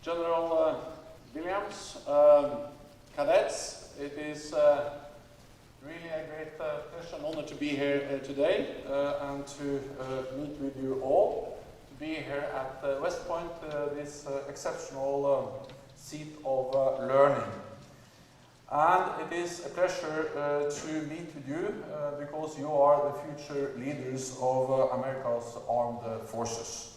General Williams, cadets, it is really a great pleasure and honor to be here today and to meet with you all, to be here at West Point, this exceptional seat of learning. And it is a pleasure to meet with you because you are the future leaders of America's armed forces.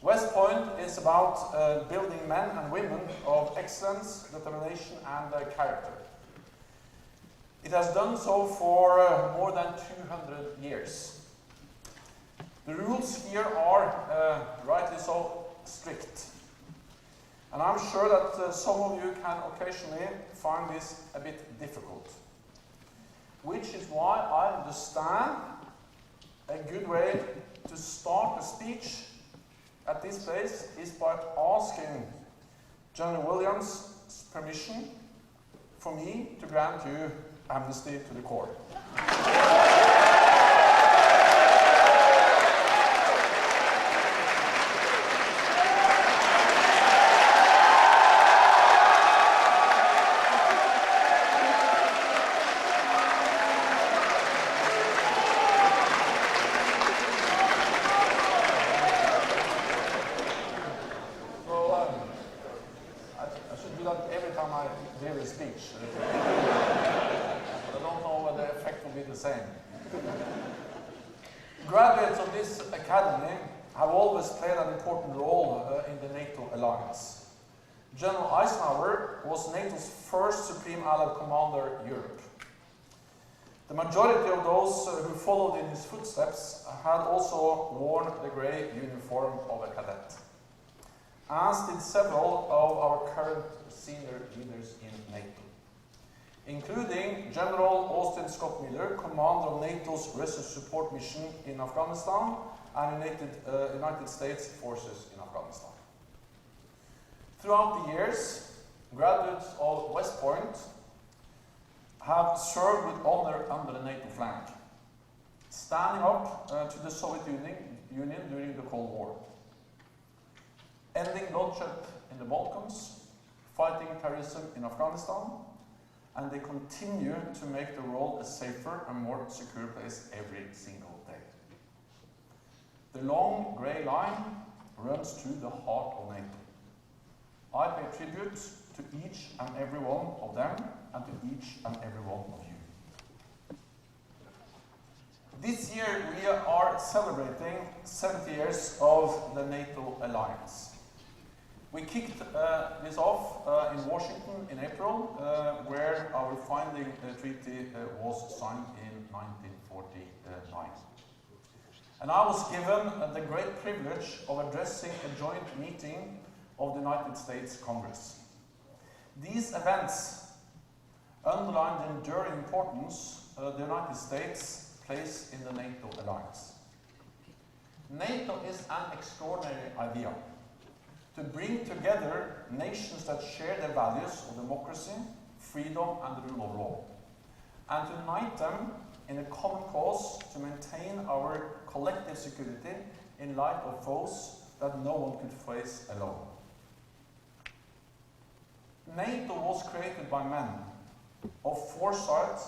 West Point is about building men and women of excellence, determination and character. It has done so for more than 200 years. The rules here are rightly so strict. And I'm sure that some of you can occasionally find this a bit difficult. Which is why I understand a good way to start a speech at this place is by asking General Williams' permission for me to grant you amnesty to the court. Graduates of this academy have always played an important role in the NATO alliance. General Eisenhower was NATO's first Supreme Allied Commander in Europe. The majority of those who followed in his footsteps had also worn the grey uniform of a cadet, as did several of our current senior leaders in NATO, including General Austin Scott Miller, commander of NATO's research support mission in Afghanistan and United States forces in Afghanistan. Throughout the years, graduates of West Point have served with honor under the NATO flag, standing up to the Soviet Union during the Cold War, ending bloodshed in the Balkans, fighting terrorism in Afghanistan, and they continue to make the world a safer and more secure place every single day. The long grey line runs through the heart of NATO. I pay tribute to each and every one of them and to each and every one of you. This year we are celebrating 70 years of the NATO alliance. We kicked this off in Washington in April, where our founding treaty was signed in 1949. And I was given the great privilege of addressing a joint meeting of the United States Congress. These events underline the enduring importance the United States plays in the NATO alliance. NATO is an extraordinary idea to bring together nations that share the values of democracy, freedom and the rule of law, and to unite them in a common cause to maintain our collective security in light of foes that no one could face alone. NATO was created by men of foresight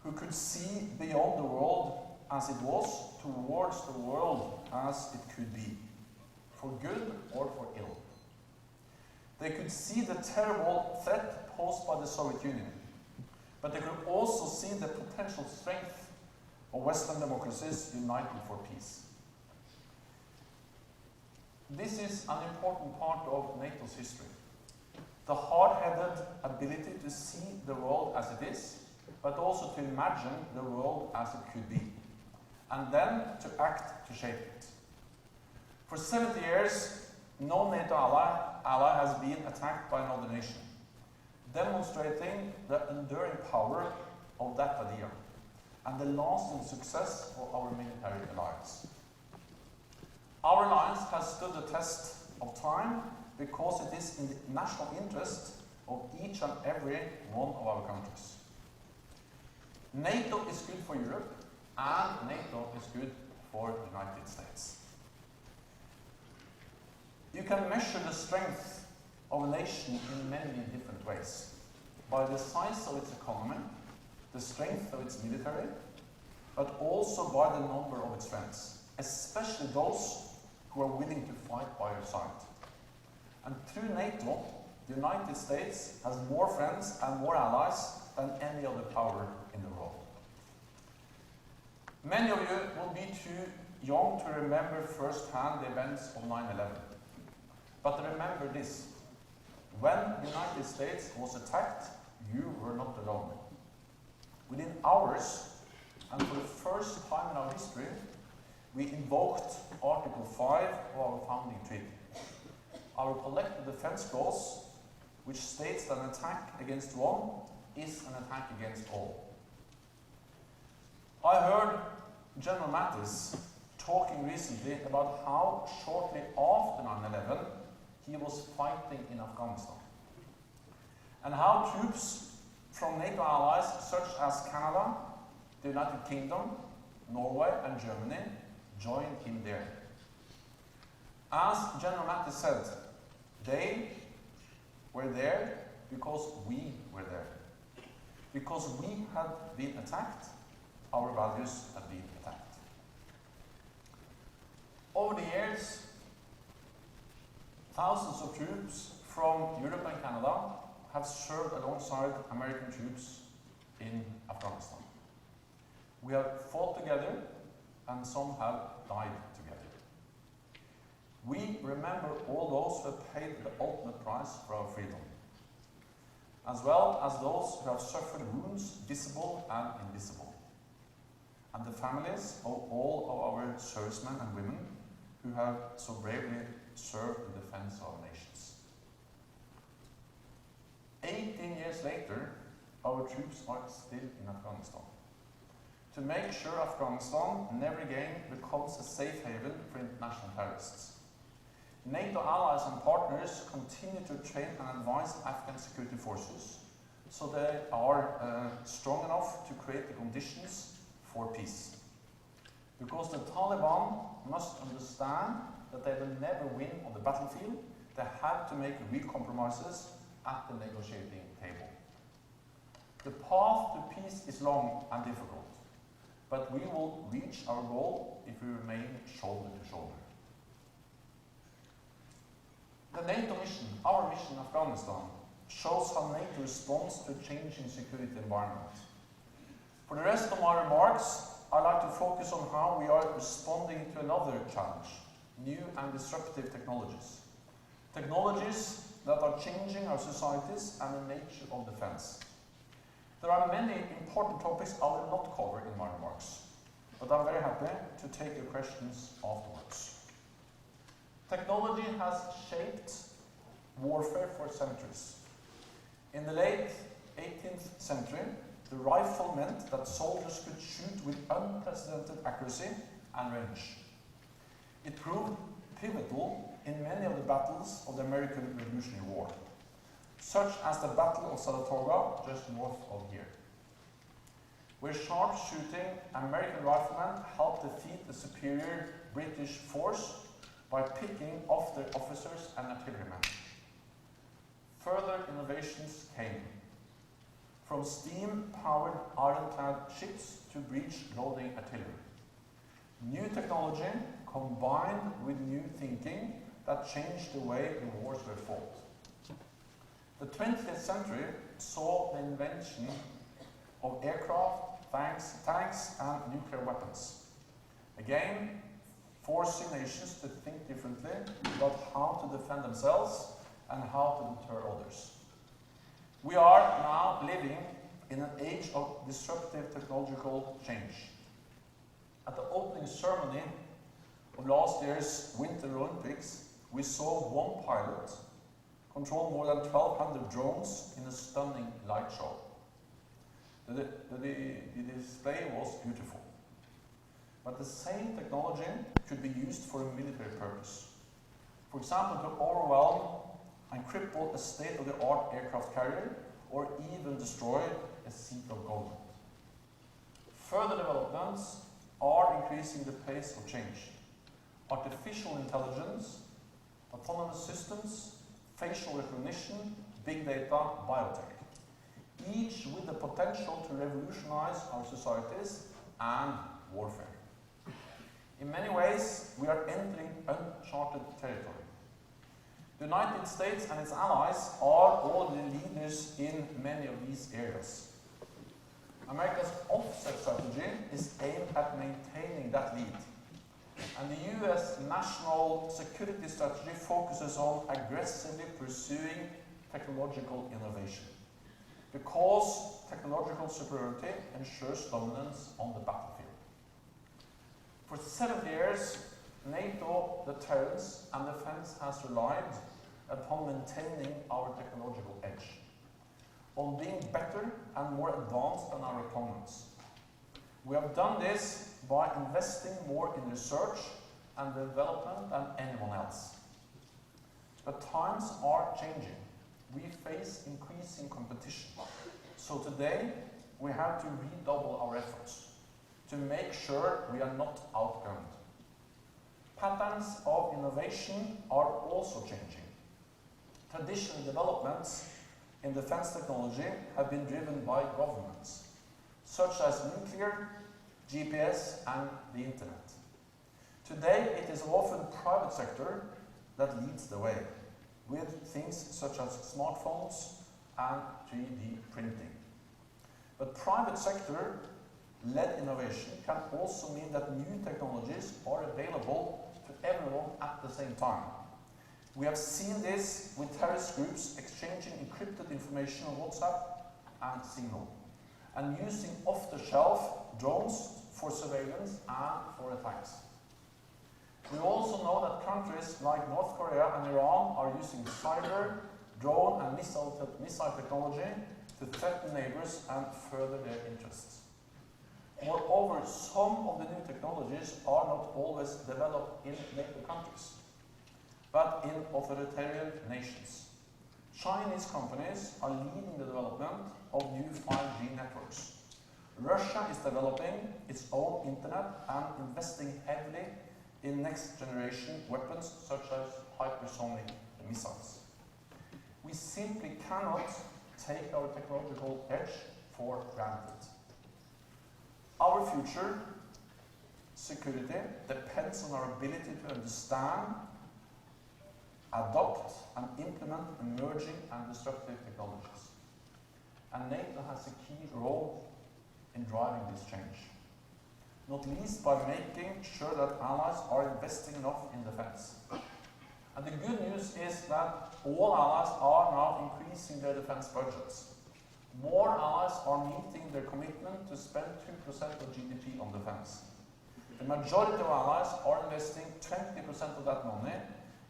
who could see beyond the world as it was towards the world as it could be, for good or for ill. They could see the terrible threat posed by the Soviet Union, but they could also see the potential strength of Western democracies united for peace. This is an important part of NATO's history. The hard-headed ability to see the world as it is, but also to imagine the world as it could be, and then to act to shape it. For 70 years, no NATO ally has been attacked by another nation, demonstrating the enduring power of that idea and the lasting success of our military alliance. Our alliance has stood the test of time because it is in the national interest of each and every one of our countries. NATO is good for Europe, and NATO is good for the United States. You can measure the strength of a nation in many different ways. By the size of its economy, the strength of its military, but also by the number of its friends, especially those who are willing to fight by your side. And through NATO, the United States has more friends and more allies than any other power in the world. Many of you will be too young to remember firsthand the events of 9/11. But remember this: when the United States was attacked, you were not alone. Within hours, and for the first time in our history, we invoked Article 5 of our founding treaty. Our collective defense clause, which states that an attack against one is an attack against all. I heard General Mattis talking recently about how shortly after 9/11 he was fighting in Afghanistan, and how troops from NATO allies such as Canada, the United Kingdom, Norway and Germany joined him there. As General Mattis said, they were there because we were there. Because we had been attacked, our values had been attacked. Over the years, thousands of troops from Europe and Canada have served alongside American troops in Afghanistan. We have fought together, and some have died together. We remember all those who have paid the ultimate price for our freedom, as well as those who have suffered wounds, visible and invisible, and the families of all of our servicemen and women who have so bravely served in defense of our nations. 18 years later, our troops are still in Afghanistan, to make sure Afghanistan never again becomes a safe haven for international terrorists. NATO allies and partners continue to train and advise Afghan security forces so they are strong enough to create the conditions for peace. Because the Taliban must understand that they will never win on the battlefield, they have to make real compromises at the negotiating table. The path to peace is long and difficult, but we will reach our goal if we remain shoulder to shoulder. The NATO mission, our mission in Afghanistan, shows how NATO responds to a changing security environment. For the rest of my remarks, I'd like to focus on how we are responding to another challenge: new and disruptive technologies. Technologies that are changing our societies and the nature of defense. There are many important topics I will not cover in my remarks, but I'm very happy to take your questions afterwards. Technology has shaped warfare for centuries. In the late 18th century, the rifle meant that soldiers could shoot with unprecedented accuracy and range. It proved pivotal in many of the battles of the American Revolutionary War, such as the Battle of Saratoga just north of here, where sharpshooting American riflemen helped defeat the superior British force by picking off their officers and artillerymen. Further innovations came, from steam-powered ironclad ships to breech-loading artillery. New technology combined with new thinking that changed the way the wars were fought. The 20th century saw the invention of aircraft, tanks and nuclear weapons. Again, forcing nations to think differently about how to defend themselves and how to deter others. We are now living in an age of disruptive technological change. At the opening ceremony of last year's Winter Olympics, we saw one pilot control more than 1,200 drones in a stunning light show. The display was beautiful. But the same technology could be used for a military purpose. For example, to overwhelm and cripple a state-of-the-art aircraft carrier, or even destroy a seat of government. Further developments are increasing the pace of change. Artificial intelligence autonomous systems, facial recognition, big data, biotech, each with the potential to revolutionize our societies and warfare. In many ways, we are entering uncharted territory. The United States and its allies are already leaders in many of these areas. America's offset strategy is aimed at maintaining that lead. And the US national security strategy focuses on aggressively pursuing technological innovation, because technological superiority ensures dominance on the battlefield. For 70 years, NATO deterrence and defense has relied upon maintaining our technological edge, on being better and more advanced than our opponents. We have done this by investing more in research and development than anyone else. But times are changing. We face increasing competition. So today, we have to redouble our efforts to make sure we are not outgunned. Patterns of innovation are also changing. Traditional developments in defense technology have been driven by governments, such as nuclear, GPS, and the internet. Today, it is often the private sector that leads the way, with things such as smartphones and 3D printing. But private sector-led innovation can also mean that new technologies are available to everyone at the same time. We have seen this with terrorist groups exchanging encrypted information on WhatsApp and Signal, and using off-the-shelf drones for surveillance and for attacks. We also know that countries like North Korea and Iran are using cyber, drone and missile technology to threaten neighbors and further their interests. Moreover, some of the new technologies are not always developed in NATO countries, but in authoritarian nations. Chinese companies are leading the development of new 5G networks. Russia is developing its own internet and investing heavily in next-generation weapons such as hypersonic missiles. We simply cannot take our technological edge for granted. Our future security depends on our ability to understand, adopt, and implement emerging and disruptive technologies. And NATO has a key role in driving this change, not least by making sure that allies are investing enough in defense. And the good news is that all allies are now increasing their defense budgets. More allies are meeting their commitment to spend 2% of GDP on defense. The majority of allies are investing 20% of that money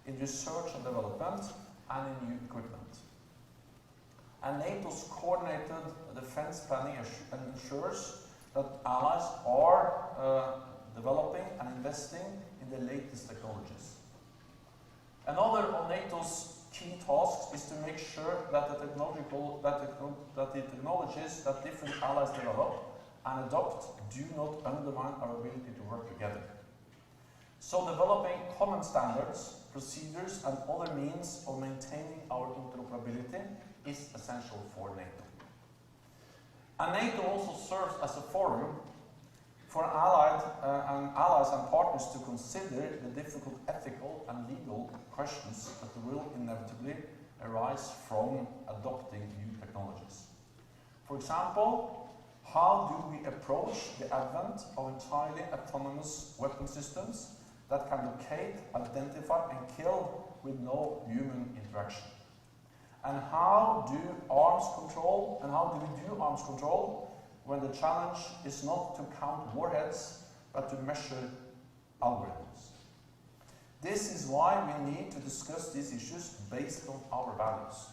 in research and development and in new equipment. And NATO's coordinated defense planning ensures that allies are developing and investing in the latest technologies. Another of NATO's key tasks is to make sure that the technologies that different allies develop and adopt do not undermine our ability to work together. So developing common standards, procedures, and other means of maintaining our interoperability is essential for NATO. And NATO also serves as a forum for allies and partners to consider the difficult ethical and legal questions that will inevitably arise from adopting new technologies. For example, how do we approach the advent of entirely autonomous weapon systems that can locate, identify, and kill with no human interaction? And how do we do arms control when the challenge is not to count warheads, but to measure algorithms? This is why we need to discuss these issues based on our values.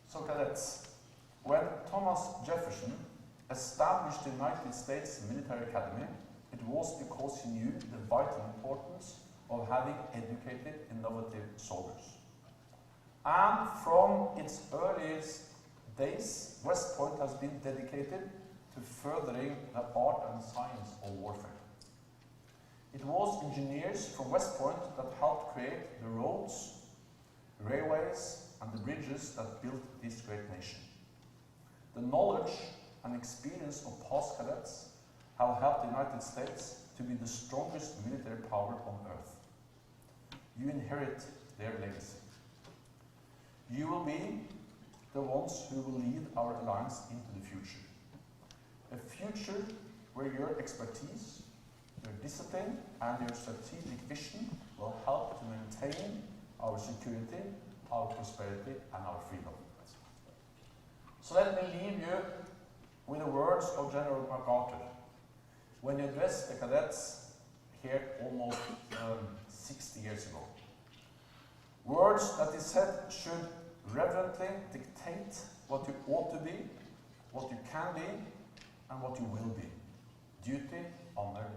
So cadets, when Thomas Jefferson established the United States Military Academy, it was because he knew the vital importance of having educated, innovative soldiers. And from its earliest days, West Point has been dedicated to furthering the art and science of warfare. It was engineers from West Point that helped create the roads, railways, and the bridges that built this great nation. The knowledge and experience of past cadets have helped the United States to be the strongest military power on earth. You inherit their legacy. You will be the ones who will lead our alliance into the future. A future where your expertise, your discipline, and your strategic vision will help to maintain our security, our prosperity, and our freedom. So let me leave you with the words of General MacArthur when he addressed the cadets here almost 60 years ago. Words that he said should reverently dictate what you ought to be, what you can be, and what you will be. Duty, honor,